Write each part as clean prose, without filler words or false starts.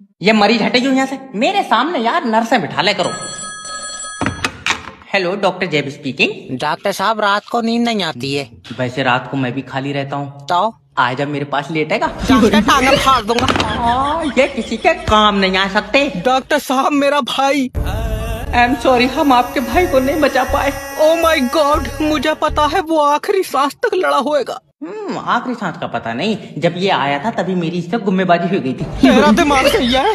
ये मरीज हटे क्यों यहाँ से? मेरे सामने यार नर्सें बिठा ले करो। हेलो, डॉक्टर जेब स्पीकिंग। डॉक्टर साहब रात को नींद नहीं आती है। वैसे रात को मैं भी खाली रहता हूँ, तो आज अब मेरे पास लेटेगा। डॉक्टर टांगे फाड़ दूंगा। ये किसी के काम नहीं आ सकते। डॉक्टर साहब मेरा भाई। आई एम सॉरी, हम आपके भाई को नहीं बचा पाए। ओ माय गॉड, मुझे पता है वो आखिरी सांस तक लड़ा होएगा। आखिरी सांस का पता नहीं, जब ये आया था तभी मेरी इससे गुम्मेबाजी हो गई थी। तेरा दिमाग सही है।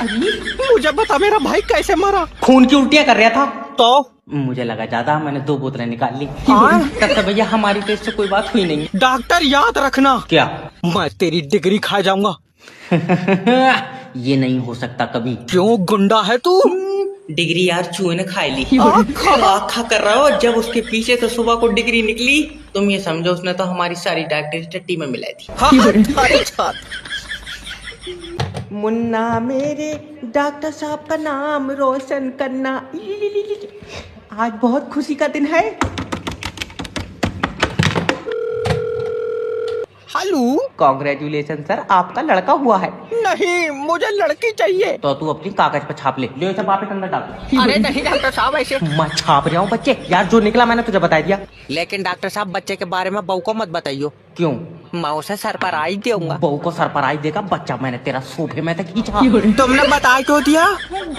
मुझे बता मेरा भाई कैसे मरा। खून की उल्टियाँ कर रहा था तो मुझे लगा ज्यादा, मैंने 2 बोतलें निकाल ली। तब तक भैया हमारी तो इससे कोई बात हुई नहीं। डॉक्टर याद रखना, क्या? मैं तेरी डिग्री खा जाऊंगा। ये नहीं हो सकता कभी। क्यों गुंडा है तू? डिग्री यार चूहे ने खाई ली। आखा कर रहा हो, जब उसके पीछे तो सुबह को डिग्री निकली, तुम ये समझो उसने तो हमारी सारी डॉक्टरी टट्टी में मिलाई थी। हाँ, मुन्ना मेरे डॉक्टर साहब का नाम रोशन करना। आज बहुत खुशी का दिन है। हेलो, कॉन्ग्रेचुलेशन सर, आपका लड़का हुआ है। नहीं मुझे लड़की चाहिए। तो तू अपनी कागज पर छाप ले, ले इसे वापस अंदर डाल। अरे नहीं डॉक्टर साहब ऐसे। मैं छाप रहा हूँ बच्चे, यार जो निकला मैंने तुझे बता दिया। लेकिन डॉक्टर साहब बच्चे के बारे में बहू को मत बताइयो। क्यों? मैं उसे सरप्राइज दूंगा। बहू को सरप्राइज देगा? बच्चा मैंने तेरा सोफे में तक खींचा। तुमने बता क्यों दिया?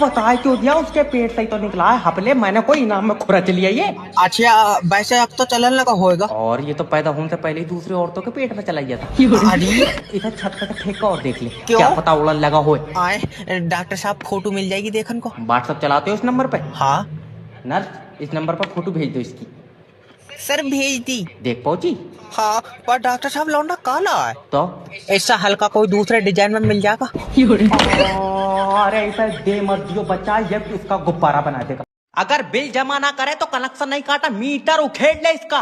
बता क्यों दिया? उसके पेट से ही तो निकला है। हपले मैंने कोई इनाम में खुरा चलिए ये। अच्छा वैसे अब तो चलन लगा होएगा। और ये तो पैदा होने से पहले ही दूसरी औरतों के पेट में चला गया था। अरे इधर छत पे ठेका और देख ले, क्यों? क्या पता उड़न लगा हो। आए डॉक्टर साहब फोटो मिल जाएगी देखन को। व्हाट्सएप चलाते हो इस नंबर पे? हाँ नर्स इस नंबर पर फोटो भेज दो इसकी। सर भेज दी। देख पहुंची? हाँ पर डॉक्टर साहब लौंडा काला है, तो ऐसा हल्का कोई दूसरे डिजाइन में मिल जाएगा। अरे ऐसा दे मत दियो बच्चा, ये इसका गुब्बारा बना देगा। अगर बिल जमा ना करे तो कनेक्शन नहीं काटा, मीटर उखेड़ ले इसका।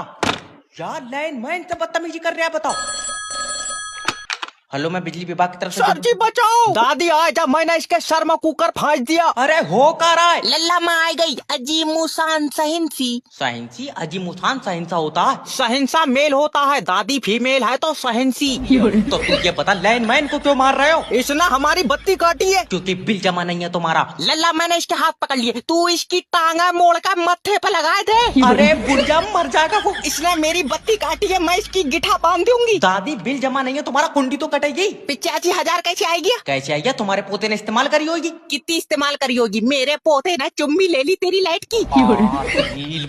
क्या लाइन मैन से बदतमीजी कर रहा है बताओ। हेलो, मैं बिजली विभाग की तरफ से। सर जी बचाओ, दादी आए जब मैंने इसके सर में कुकर फाँस दिया। अरे हो का रहा है? लल्ला में आ गई अजी मुसान सहिंसी। सहिंसी? अजी मुसान सहिंसा होता है? सहिंसा मेल होता है, दादी फीमेल है तो सहिंसी। तो तू ये बता लाइन मैन को क्यों मार रहे हो? इसने हमारी बत्ती काटी है। क्योंकि बिल जमा नहीं है तुम्हारा। लल्ला मैंने इसके हाथ पकड़ लिए, तू इसकी टांगा मोड़ कर मत्थे पे लगाए थे। अरे बुढ़िया मर जाएगा वो। इसने मेरी बत्ती काटी है, मैं इसकी गिठा बांध दूंगी। दादी बिल जमा नहीं है तुम्हारा, कुंडी तो कटेगी। 85,000 कैसे आएगी? कैसे आएगी? तुम्हारे पोते ने इस्तेमाल करी होगी। कितनी इस्तेमाल करी होगी? मेरे पोते ने चुम्मी ले ली तेरी लाइट की।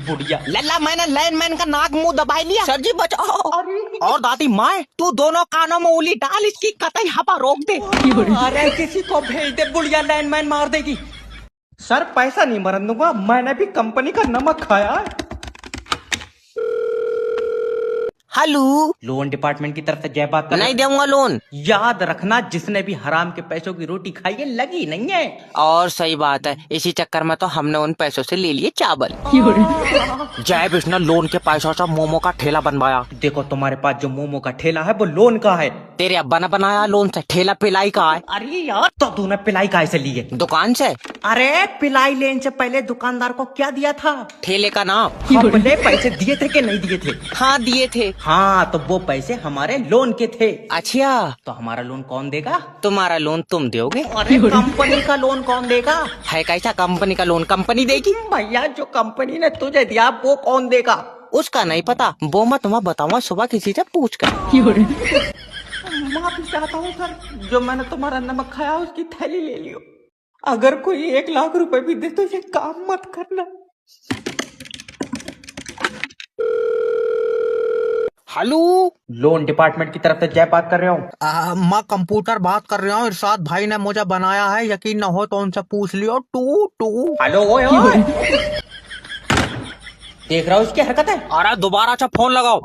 बुढ़िया। लल्ला मैंने लाइनमैन का नाक मुंह दबा लिया। सर जी बचाओ। और दादी माए तू दोनों कानों में उंगली डाल, इसकी कतई हवा रोक दे। अरे किसी को भेज दे, बुढ़िया लाइनमैन मार देगी। सर पैसा नहीं मरन दूंगा, मैंने भी कंपनी का नमक खाया है। हेलो, लोन डिपार्टमेंट की तरफ से जय बात कर। नहीं दूंगा लोन। याद रखना, जिसने भी हराम के पैसों की रोटी खाई है लगी नहीं है। और सही बात है, इसी चक्कर में तो हमने उन पैसों से ले लिए चावल। जय विष्णु लोन के पैसों से मोमो का ठेला बनवाया। देखो तुम्हारे पास जो मोमो का ठेला है वो लोन का है। तेरे अब्बा ने बनाया लोन से, ठेला पिलाई का है। अरे यार, तो तूने पिलाई काहे से ली है? दुकान से। अरे पिलाई लेने से पहले दुकानदार को क्या दिया था? ठेले का नाम। हमने पैसे दिए थे कि नहीं दिए थे? हाँ दिए थे। हाँ, तो वो पैसे हमारे लोन के थे। अच्छा, तो हमारा लोन कौन देगा? तुम्हारा लोन तुम दोगे। अरे कंपनी का लोन कौन देगा? है कैसा कंपनी का लोन कंपनी देगी? भैया जो कंपनी ने तुझे दिया वो कौन देगा? उसका नहीं पता, वो मैं तुम्हें बताऊंगा सुबह किसी से पूछ कर। माफी चाहता हूँ सर, जो मैंने तुम्हारा नमक खाया उसकी थैली ले लियो। अगर कोई 1 लाख रुपए भी दे तो ये काम मत करना। हेलो, लोन डिपार्टमेंट की तरफ से जय बात कर रहा हूँ। मैं कंप्यूटर बात कर रहा हूँ, इरशाद भाई ने मुझे बनाया है, यकीन न हो तो उनसे पूछ लियो। टू हेलो, ओए ओए। देख रहा हो इसकी हरकत है? अरे दोबारा अच्छा फोन लगाओ।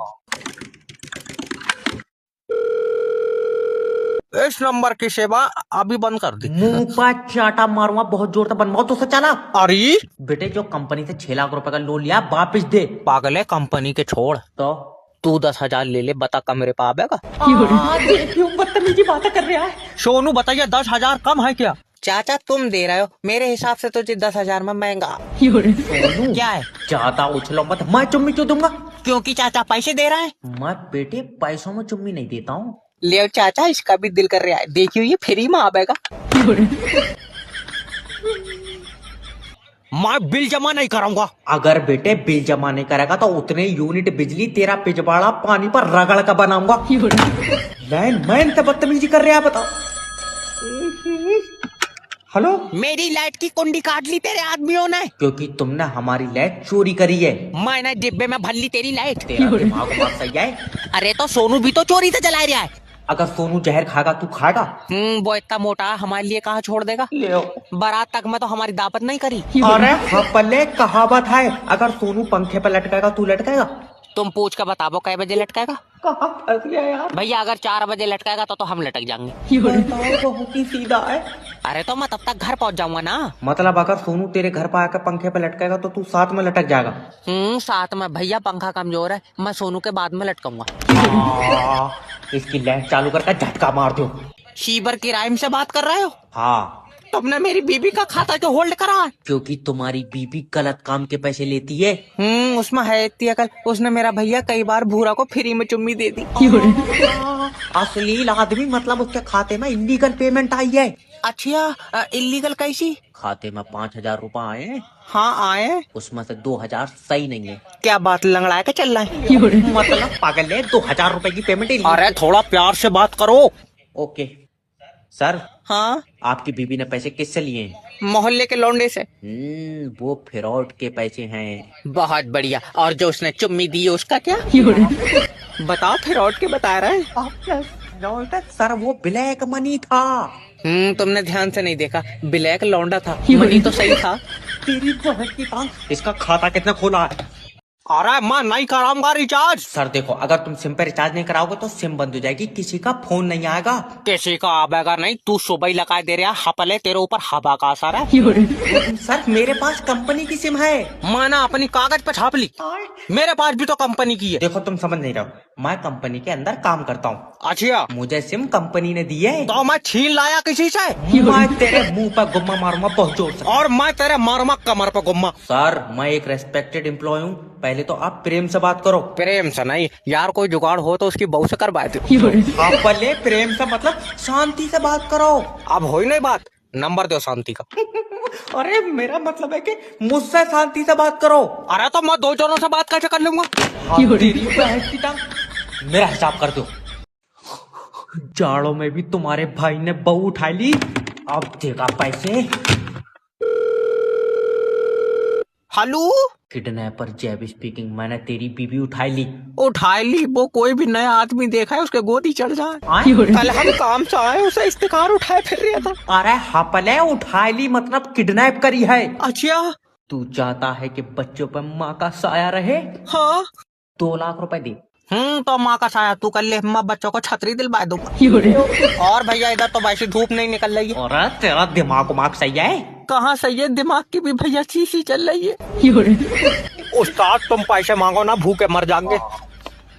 इस नंबर की सेवा अभी बंद कर दी। मुंह पर चाटा मारूंगा बहुत जोर से, बनवाओ तो चला। अरे बेटे जो कंपनी से 6 लाख रुपए का लोन लिया वापिस दे। पागल है, कंपनी के छोड़, तो तू 10,000 ले ले, बता कम मेरे पास आएगा। देखियो बदतमीजी बातें कर रहा है। सोनू बताइए 10,000 कम है क्या? चाचा तुम दे रहे हो, मेरे हिसाब से तो 10,000 में महंगा। सोनू क्या है? ज्यादा उछलो मत, मैं चुम्मी क्यों दूंगा? क्योंकि चाचा पैसे दे रहा है। मैं बेटे पैसों में चुम्मी नहीं देता हूँ। ले चाचा, इसका भी दिल कर रहा है, देखियो ये फ्री में आएगा। मैं बिल जमा नहीं कराऊंगा। अगर बेटे बिल जमा नहीं करेगा तो उतने यूनिट बिजली तेरा पिछवाड़ा पानी पर रगड़ का बनाऊंगा। लाइनमैन से बदतमीजी कर रहे हैं, बताओ। हेलो, मेरी लाइट की कुंडी काट ली तेरे आदमियों ने, क्योंकि तुमने हमारी लाइट चोरी करी है। मैंने डिब्बे में भर ली तेरी लाइट। तेरा दिमाग बात सही है। अरे तो सोनू भी तो चोरी से जला रहा है। अगर सोनू जहर खाएगा तू खाएगा? वो इतना मोटा है, हमारे लिए कहाँ छोड़ देगा। ले बारात तक में तो हमारी दावत नहीं करी। अरे पल्ले कहावत है, अगर सोनू पंखे पर लटकेगा तू लटकेगा? तुम पूछ कर बताओ कै बजे लटकेगा। कहाँ फंस गया यार। भैया अगर 4 बजे लटकेगा तो हम लटक जाएंगे। बताओ, बहुत ही सीधा है। अरे तो मैं तब तक घर पहुंच जाऊंगा ना। मतलब अगर सोनू तेरे घर पर आकर पंखे पर लटकेगा तो तू साथ में लटक जाएगा? साथ में। भैया पंखा कमजोर है, मैं सोनू के बाद में लटकाऊंगा। इसकी लाइट चालू करके झटका मार दो। शीबर की राइम से बात कर रहे हो? हाँ, तुमने मेरी बीबी का खाता क्यों होल्ड करा है? क्योंकि तुम्हारी बीबी गलत काम के पैसे लेती है। उसमें है इतनी अकल, उसने मेरा भैया कई बार भूरा को फ्री में चुम्मी दे दी। अश्लील आदमी, मतलब उसके खाते में इलीगल पेमेंट आई है। अच्छा, इलीगल कैसी? खाते में 5,000 रुपए आए हैं, हाँ आए। उसमें से 2,000 सही नहीं है। क्या बात, लंगड़ा के चल रहा है? मतलब पागल है, 2,000 रुपए की पेमेंट। अरे थोड़ा प्यार से बात करो। Okay sir. हाँ, आपकी बीबी ने पैसे किससे लिए हैं? मोहल्ले के लौंडे से। वो फ्रॉड के पैसे हैं। बहुत बढ़िया। और जो उसने चुम्मी दी उसका क्या? बताओ, फ्रॉड के बता रहे हैं। सर वो ब्लैक मनी था। तुमने ध्यान से नहीं देखा, ब्लैक लौंडा था, मनी तो सही था। तेरी बहन की टांग। इसका खाता कितना खोला है? अरे मैं नहीं कराऊंगा रिचार्ज। सर देखो, अगर तुम सिम पे रिचार्ज नहीं कराओगे तो सिम बंद हो जाएगी, किसी का फोन नहीं आएगा। किसी का आवेगा नहीं, तू सुबह ही लगा दे रहा हपले, तेरे ऊपर हवा का असर है। सर मेरे पास कंपनी की सिम है। मैंने अपनी कागज पे छाप ली, मेरे पास भी तो कंपनी की है। देखो तुम समझ नहीं रहे हो, मैं कंपनी के अंदर काम करता हूँ। अच्छा, मुझे सिम कंपनी ने दी है। तो मैं छीन लाया किसी से? मैं तेरे मुंह पर गुम्मा मारूंगा, बहुत जोर से। और मैं तेरे मारूंगा कमर पे गुम्मा। सर मैं एक रेस्पेक्टेड एम्प्लॉय हूँ, पहले तो आप प्रेम से बात करो। प्रेम से नहीं यार, कोई जुगाड़ हो तो उसकी बहू से करवा दो। आप पहले प्रेम से मतलब शांति से बात करो। अब हो ही नहीं बात, नंबर दो शांति का। अरे मेरा मतलब है कि मुझसे शांति से बात करो। अरे तो मैं 2 जनों से बात कैसे कर लूंगा? तेरी बहन की टांग। मेरा हिसाब कर दो। जाड़ों में भी तुम्हारे भाई ने बहू उठा ली, अब देगा पैसे। हेलो, किडनैपर जैब स्पीकिंग। मैंने तेरी बीबी उठाई ली। उठाई ली? वो कोई भी नया आदमी देखा है उसके गोदी चढ़ जाए। कल हम काम से आए, उसे इस्तेकार उठाए फिर रहा था। अरे हपले, उठाई ली मतलब किडनैप करी है। अच्छा, तू चाहता है कि बच्चों पर माँ का साया रहे? हाँ। 2 लाख रुपए दे। तो माँ का साया तू कर ले, मैं बच्चों को छतरी दिलवा दूंगा। और भैया इधर तो वैसे धूप नहीं निकल रही है। और तेरा दिमाग सही है? कहाँ सही है, दिमाग की भी भैया शीशी चल रही है। उस्ताद तुम पैसे मांगो ना, भूखे मर जाएंगे।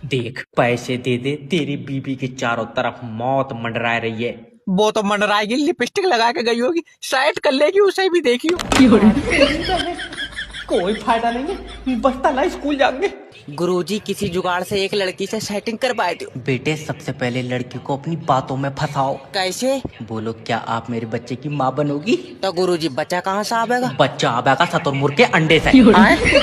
देख पैसे दे दे, तेरी बीबी के चारों तरफ मौत मंडरा रही है। वो तो मंडराएगी, लिपस्टिक लगा के गई होगी, साइड कर लेगी, उसे भी देखियो। कोई फायदा नहीं है, बस ताला स्कूल जाएंगे। गुरुजी किसी जुगाड़ से एक लड़की से सेटिंग करवाए दो। बेटे सबसे पहले लड़की को अपनी बातों में फंसाओ। कैसे? बोलो क्या आप मेरे बच्चे की माँ बनोगी? तो गुरुजी बच्चा कहाँ से आवेगा? बच्चा आवेगा शतुरमुर्ग के अंडे से।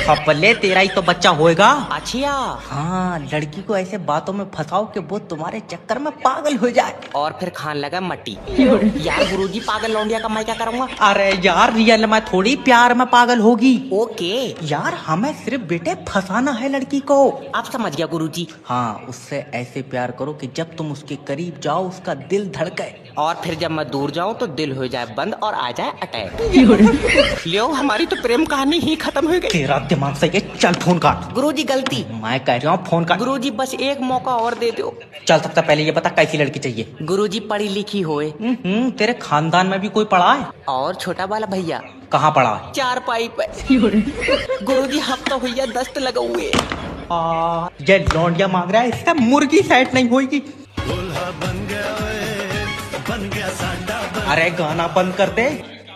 हपले तेरा ही तो बच्चा होएगा। अच्छा, हाँ, लड़की को ऐसे बातों में फंसाओ कि वो तुम्हारे चक्कर में पागल हो जाए और फिर खान लगा मट्टी। यार गुरुजी पागल लौंडिया का मैं क्या करूँगा? अरे यार रियल में थोड़ी प्यार में पागल होगी। ओके यार हमें सिर्फ बेटे फंसाना है लड़की को। आप समझ गया गुरुजी। हाँ, उससे ऐसे प्यार करो कि जब तुम उसके करीब जाओ उसका दिल धड़के, और फिर जब मैं दूर जाऊं तो दिल हो जाए बंद और आ जाए अटैक। लियो, हमारी तो प्रेम कहानी ही खत्म हो गई। तेरा दिमाग सही है, चल फोन काट। गुरुजी गलती। मैं कह रहा हूँ फोन काट। गुरुजी बस एक मौका और दे दो। चल सकता, पहले ये बता कैसी लड़की चाहिए? गुरुजी पढ़ी लिखी होए। तेरे खानदान में भी कोई पढ़ा है? और छोटा वाला भैया कहाँ पढ़ा है? 4 पाई पे। गुरुजी हफ्ता हुआ दस्त लगा हुए। ये लौंडिया मांग रहा है, इसका मुर्गी सेट नहीं होगी। अरे गाना बंद कर दे।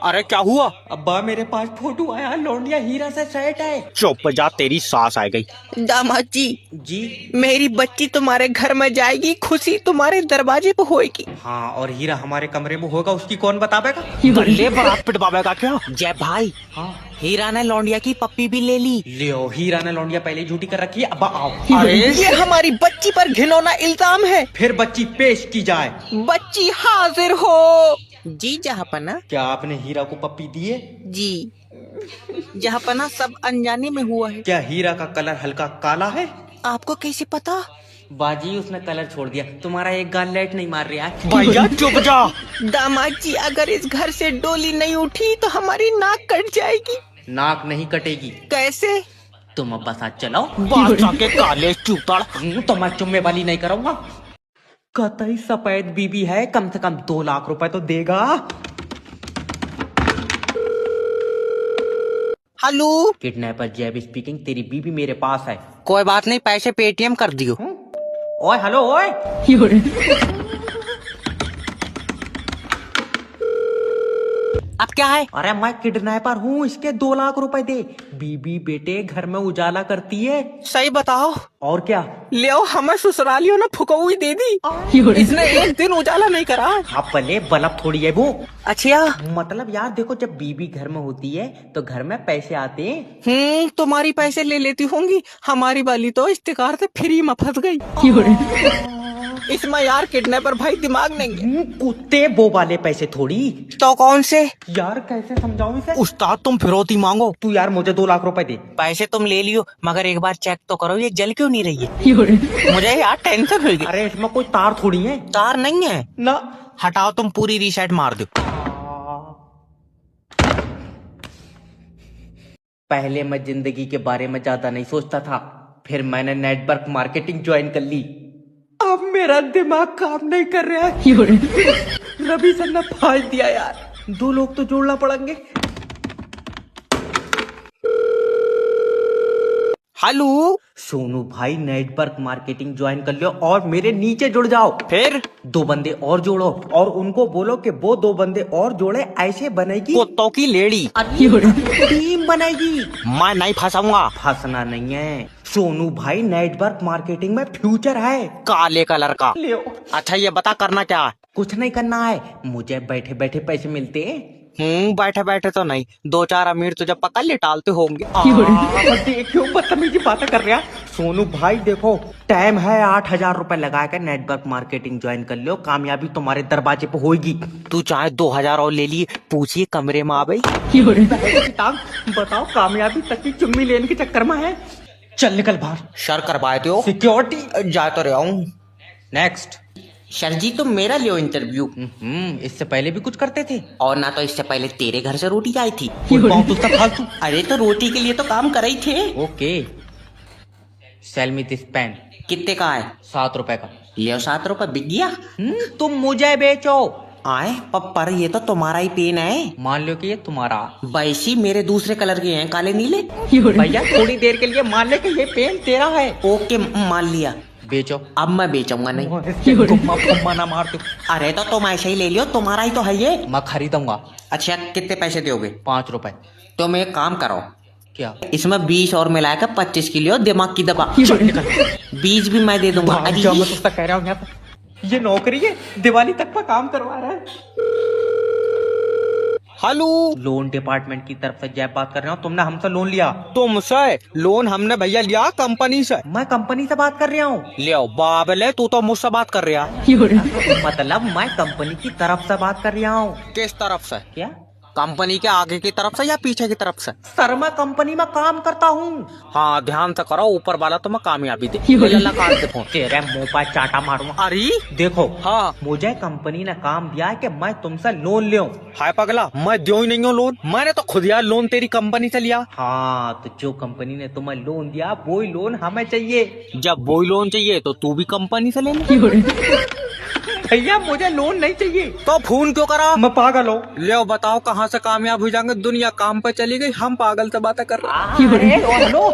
अरे क्या हुआ? अब्बा मेरे पास फोटो आया, लौंडिया हीरा से सेट है। चुप जा, तेरी सास आ गई। दामाद जी, जी मेरी बच्ची तुम्हारे घर में जाएगी, खुशी तुम्हारे दरवाजे पे होएगी। हाँ, और हीरा हमारे कमरे में होगा, उसकी कौन बतावेगा? गले बाप पिटवावेगा क्या? जय भाई, हाँ हीरा ने लौंडिया की पप्पी भी ले ली। लियो, हीरा ने लौंडिया पहले ही झूठी कर रखी है। अब्बा आओ। अरे ये हमारी बच्ची पर घिनौना इल्जाम है। फिर बच्ची पेश की जाए। बच्ची हाजिर हो। जी जहाँपना। क्या आपने हीरा को पप्पी दी है? जी जहाँपना, सब अनजाने में हुआ है। क्या हीरा का कलर हल्का काला है? आपको कैसे पता? बाजी उसने कलर छोड़ दिया, तुम्हारा एक गाल लाइट नहीं मार रहा है। भैया चुप जा। दामाद जी, अगर इस घर से डोली नहीं उठी तो हमारी नाक कट जाएगी। नाक नहीं कटेगी। कैसे? तुम अब बस आज चलाओ। बादशाह के काले चूतड़। तो मैं चुम्मे वाली नहीं करूंगा। कतई सफेद बीबी है, कम से कम 2 लाख रुपए तो देगा। हेलो, किडनैपर जैब स्पीकिंग, तेरी बीबी मेरे पास है। कोई बात नहीं, पैसे पेटीएम कर दियो। ओए हेलो ओए। अब क्या है? अरे मैं किडनैपर हूँ, इसके 2 लाख रुपए दे। बीबी बेटे घर में उजाला करती है। सही बताओ। और क्या? ले हमें ससुरालियों ने फुकौई दे दी। इसने एक दिन उजाला नहीं करा। हाँ पले बल्ब थोड़ी है वो। अच्छा, मतलब यार देखो, जब बीबी घर में होती है तो घर में पैसे आते हैं। तुम्हारी पैसे ले लेती होंगी, हमारी वाली तो इस्तेकार से फ्री में फंस गई। इसमें यार किडनैपर भाई दिमाग नहीं है। कुत्ते वो वाले पैसे थोड़ी। तो कौन से? यार कैसे समझाऊं इसे? उस्ताद तुम फिरौती मांगो। तू यार मुझे 2 लाख रुपए दे। पैसे तुम ले लियो, मगर एक बार चेक तो करो ये जल क्यों नहीं रही है। मुझे यार टेंशन हो गई। अरे इसमें कोई तार थोड़ी है। तार नहीं है ना। हटाओ, तुम पूरी रीसेट मार दो। पहले मैं जिंदगी के बारे में ज्यादा नहीं सोचता था, फिर मैंने नेटवर्क मार्केटिंग ज्वाइन कर ली। अब मेरा दिमाग काम नहीं कर रहा है। रवि सर ने फाड़ दिया यार। 2 लोग तो जोड़ना पड़ेंगे। हेलो सोनू भाई, नेटवर्क मार्केटिंग ज्वाइन कर लो और मेरे नीचे जुड़ जाओ। फिर 2 बंदे और जोड़ो और उनको बोलो कि वो 2 बंदे और जोड़े, ऐसे बनेगी कुत्तों की लेडी। टीम बनेगी। मैं नहीं फंसाऊंगा। फंसना नहीं है सोनू भाई, नेटवर्क मार्केटिंग में फ्यूचर है। काले कलर का। लियो। अच्छा ये बता करना क्या है? कुछ नहीं करना है, मुझे बैठे बैठे पैसे मिलते हैं। बैठे बैठे तो नहीं, 2-4 अमीर तुझे पकड़ ले टालते होंगे। देखो बदतमीजी बातें कर रहा। सोनू भाई देखो, टाइम है 8,000 रुपए लगा कर नेटवर्क मार्केटिंग ज्वाइन कर लो, कामयाबी तुम्हारे दरवाजे पे होगी। तू चाहे 2,000 और ले लिए, पूछिए कमरे में आ गई। बताओ, कामयाबी तक की चुम्मी लेने के चक्कर में है। चल निकल बाहर। सर करवाए थे सिक्योरिटी। जा तो रहा हूँ। नेक्स्ट। सर जी तुम मेरा लियो इंटरव्यू। इससे पहले भी कुछ करते थे? और ना तो इससे पहले तेरे घर से रोटी आई थी। फालतू। अरे तो रोटी के लिए तो काम कर ही थे। Okay, sell me this pen. कितने का है? 7 रुपए का। लियो 7 रुपए बिक गया। तुम मुझे बेचो। आए पर ये तो तुम्हारा ही पेन है। मान लो कि ये तुम्हारा। वैसी मेरे दूसरे कलर के हैं, काले नीले। भैया थोड़ी देर के लिए मान ले कि ये पेन तेरा है। ओके मान लिया। बेचो। अब मैं बेचूंगा नहीं। गुम्मा फुम्मा ना मार दो। अरे तो तुम ऐसे ही ले लियो, तुम्हारा ही तो है ये। मैं खरीदूंगा। अच्छा कितने पैसे दोगे? 5 रुपए। तुम एक काम करो, क्या? इसमें 20 और मिलाकर 25 की लियो, दिमाग की दबा। बीज भी मैं दे दूंगा। मैं तो उसका कह रहा हूँ यार, ये नौकरी है, दिवाली तक का काम करवा रहा है। हेलो, लोन डिपार्टमेंट की तरफ से जय बात कर रहा हूँ। तुमने हमसे लोन लिया? तुमसे लोन हमने भैया लिया कंपनी से। मैं कंपनी से बात कर रहा हूँ। लियो बाबले, तू तो मुझसे बात कर रहा। मतलब मैं कंपनी की तरफ से बात कर रहा हूँ। किस तरफ से? क्या? कंपनी के आगे की तरफ से या पीछे की तरफ से? सर मैं कंपनी में काम करता हूँ। हाँ ध्यान से करो, ऊपर वाला तो मैं कामयाबी दे। काट दे फोन। तेरे मुंह पर चाटा मारूंगा। अरे देखो, हाँ मुझे कंपनी ने काम दिया है कि मैं तुमसे लोन लूं। हाय पगला, मैं दो ही नहीं हूँ लोन, मैंने तो खुद यार लोन तेरी कंपनी से लिया। हाँ तो जो कंपनी ने तुम्हें लोन दिया वही लोन हमें चाहिए। जब वही लोन चाहिए तो तू भी कंपनी से ले ले। भैया मुझे लोन नहीं चाहिए। तो फोन क्यों करा? मैं पागल हूँ। ले बताओ कहाँ से कामयाब हो जाएंगे, दुनिया काम पे चली गई, हम पागल से बातें कर रहे हैं। हेलो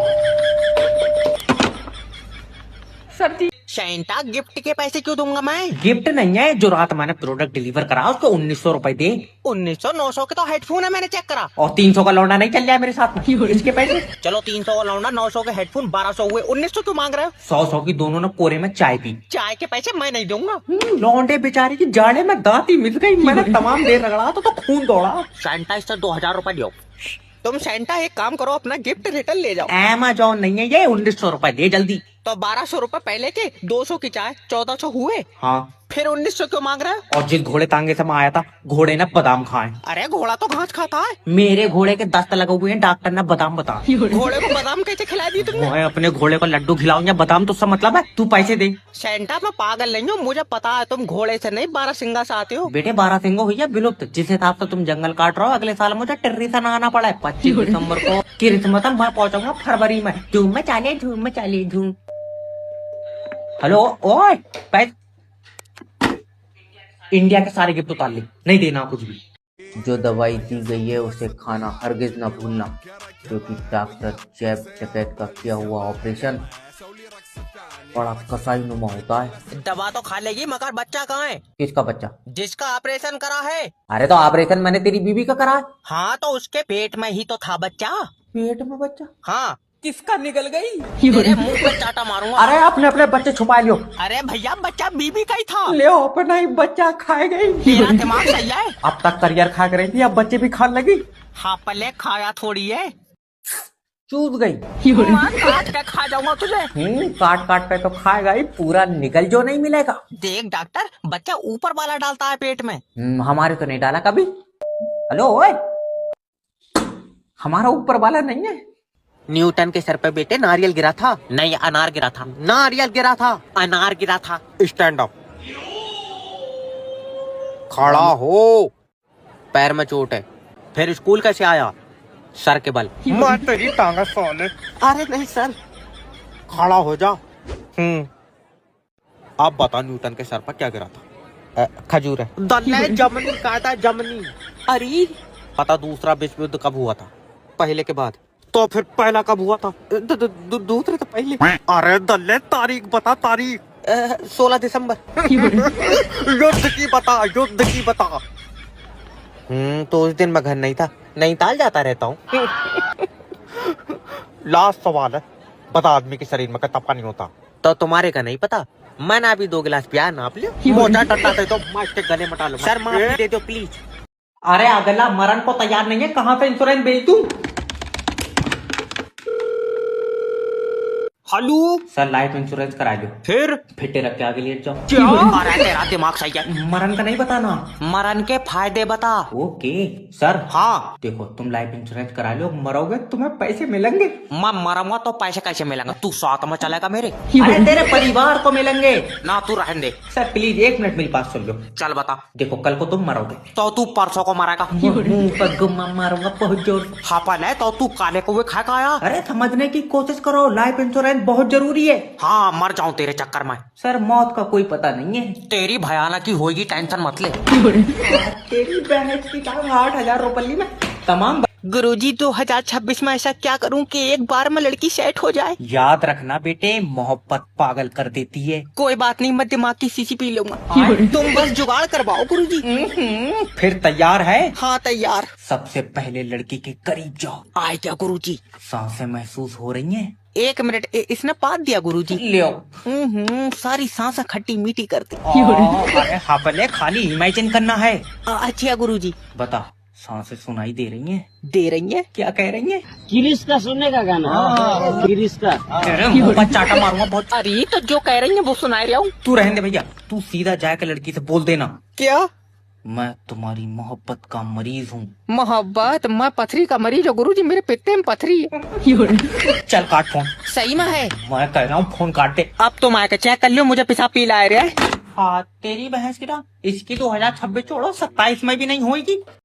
सर जी, सैंटा गिफ्ट के पैसे क्यों दूंगा मैं? गिफ्ट नहीं है, जो रात मैंने प्रोडक्ट डिलीवर करा उसको 1900 रुपए दे। 1900 900 के तो हेडफोन है, मैंने चेक करा। और 300 का लौंडा नहीं चल जाए मेरे साथ में, इसके पैसे। चलो 300 का लौंडा, 900 के हेडफोन, 1200 हुए। 1900 क्यों मांग रहे हो? 100 की दोनों ने कोरे में चाय पी। चाय के पैसे मैं नहीं दूंगा। लौंडे बेचारे की जाड़े में दांती मिल गई, मैंने तमाम देर रगड़ा तो खून दौड़ा। सैंटा इससे 2000 रुपए दियो। तुम सैंटा एक काम करो, अपना गिफ्ट रिटर्न ले जाओ। Amazon नहीं है ये, 1900 रुपए दे जल्दी। तो 1200 रुपए पहले के, 200 की चाय, 1400 हुए। हाँ, फिर 1900 क्यों मांग रहे हो? और जिस घोड़े तांगे से मैं आया था, घोड़े ने बादाम खाए। अरे घोड़ा तो घास खाता है। मेरे घोड़े के दस्त लगे हुए हैं, डॉक्टर ने बादाम बता। घोड़े को बादाम कैसे खिला दी तुमने? मैं अपने घोड़े को लड्डू खिलाऊं या बादाम, तो उसका मतलब है तू पैसे दे। सैंटा मैं पागल नहीं हूँ, मुझे पता है तुम घोड़े से नहीं 12 सिंगा से आते हो। बेटे 12 सिंगो हुई है विलुप्त, जिस हिसाब से तुम जंगल काट रहे हो, अगले साल मुझे टिर्री से नहाना पड़ा है। 25 दिसंबर को क्रिसमस मैं पहुंचाऊंगा फरवरी में। झूम में चाले, झूम में चाले, झूम। हेलो, ओए इंडिया के सारे गिफ्ट उतार ले, नहीं देना कुछ भी। जो दवाई दी गई है उसे खाना हरगिज न भूलना, क्योंकि डॉक्टर जैब डकैत का किया हुआ ऑपरेशन बड़ा कसाई नुमा होता है। दवा तो खा लेगी, मगर बच्चा कहाँ है? किसका बच्चा? जिसका ऑपरेशन करा है। अरे तो ऑपरेशन मैंने तेरी बीवी का करा है। हाँ तो उसके पेट में ही तो था बच्चा। पेट में बच्चा? हाँ, किसका निकल गई? तेरे मुंह पे चाटा मारूंगा। अरे अपने अपने बच्चे छुपा लियो। अरे भैया बच्चा बीबी का ही था। ले अपना ही बच्चा खाए गई। तेरा दिमाग सही है। अब तक करियर खा कर रही थी, अब बच्चे भी खाने लगी। हाँ पहले खाया थोड़ी है। चूस गई। मार काट के खा जाऊंगा तुझे। काट काट पे तो खाएगा ही, पूरा निकल जो नहीं मिलेगा। देख डॉक्टर, बच्चा ऊपर वाला डालता है पेट में। हमारे तो नहीं डाला कभी। हेलो ओए, हमारा ऊपर वाला नहीं है। न्यूटन के सर पे बेटे नारियल गिरा था। नहीं अनार गिरा था। नारियल गिरा था, अनार गिरा था। स्टैंड अप, खड़ा हो। पैर में चोट है, फिर स्कूल कैसे आया? सर के बल। मैं तेरी टांगा साले। अरे नहीं सर, खड़ा हो जा। आप बता न्यूटन के सर पर क्या गिरा था? खजूर है। दल्ले जमनी कहा था, जमनी। अरे पता दूसरा विश्व युद्ध कब हुआ था? पहले के बाद। तो फिर पहला कब हुआ था? दूसरे तो पहले। अरे दल्ले तारीख बता, तारीख। 16 दिसंबर। युद्ध की बता, युद्ध की बता। तो उस दिन मैं घर नहीं था, नैनीताल जाता रहता हूँ। लास्ट सवाल है, बता आदमी के शरीर में कितना पानी होता? तो तुम्हारे का नहीं पता? मैंने अभी 2 गिलास पिया, नाप लियो। मोटा टट्टा दे तो मैं इसके गले में डालूंगा। सर माफी दे दो प्लीज। अरे अगला मरण को तैयार नहीं है, कहाँ से इंश्योरेंस भेज दूं? हेलो सर, लाइफ इंश्योरेंस करा दो। फिर फिटे रख के आगे ले जाओ। क्या? अरे तेरा दिमाग सही है। मरण का नहीं बताना। मरण के फायदे बता। Okay sir. हाँ देखो, तुम लाइफ इंश्योरेंस करा लो, मरोगे तुम्हें पैसे मिलेंगे। मैं मरूंगा तो पैसे कैसे मिलेंगे? तू साथ में चलेगा मेरे? अरे तेरे परिवार को मिलेंगे। ना तू रहने दे। सर प्लीज 1 मिनट मेरी बात सुन लो। चल बता। देखो, कल को तुम मरोगे तो तू परसों को मरेगा। मुंह पर गुम्मा मारूंगा बहुत जोर। हाँ पहले तो तू काले को खा के आया। अरे समझने की कोशिश करो, लाइफ इंश्योरेंस बहुत जरूरी है। हाँ मर जाऊं तेरे चक्कर में। सर मौत का कोई पता नहीं है। तेरी भयानक ही होगी, टेंशन मत ले। तेरी बहन की 8,000 रुपये में तमाम। गुरुजी 2026 में ऐसा क्या करूं कि एक बार में लड़की सेट हो जाए? याद रखना बेटे, मोहब्बत पागल कर देती है। कोई बात नहीं, मैं दिमाग की शीशी पी लूंगा। तुम बस जुगाड़ करवाओ गुरुजी। फिर तैयार है? हाँ तैयार। सबसे पहले लड़की के करीब जाओ। आए क्या गुरुजी? सांसें महसूस हो रही हैं? 1 मिनट, इसने पाद दिया गुरुजी। ले आओ। सारी सांसें खट्टी मीठी करती। अरे हाँ, पहले खाली इमेजिन करना है। अच्छा गुरुजी। बता, सांसें सुनाई दे रही हैं? दे रही है। क्या कह रही हैं? गिरीश का सुनने का गाना, गिरीश का। तेरे मुंह पर चाटा मारूंगा बहुत। अरे तो जो कह रही है वो सुना रहा हूँ। तू रहने दे भैया, तू सीधा जाकर लड़की से बोल देना, क्या? मैं तुम्हारी मोहब्बत का मरीज हूँ। मोहब्बत? मैं पथरी का मरीज हूँ गुरुजी, मेरे पित्ते में पथरी है। चल काट फोन। सही में है? मैं कह रहा हूँ फोन काट दे। अब तुम आके चेक कर लो, मुझे पेशाब पी ला रहा है। हाँ तेरी भैंस की ना, इसकी 2026 छोड़ो, 27 में भी नहीं होगी।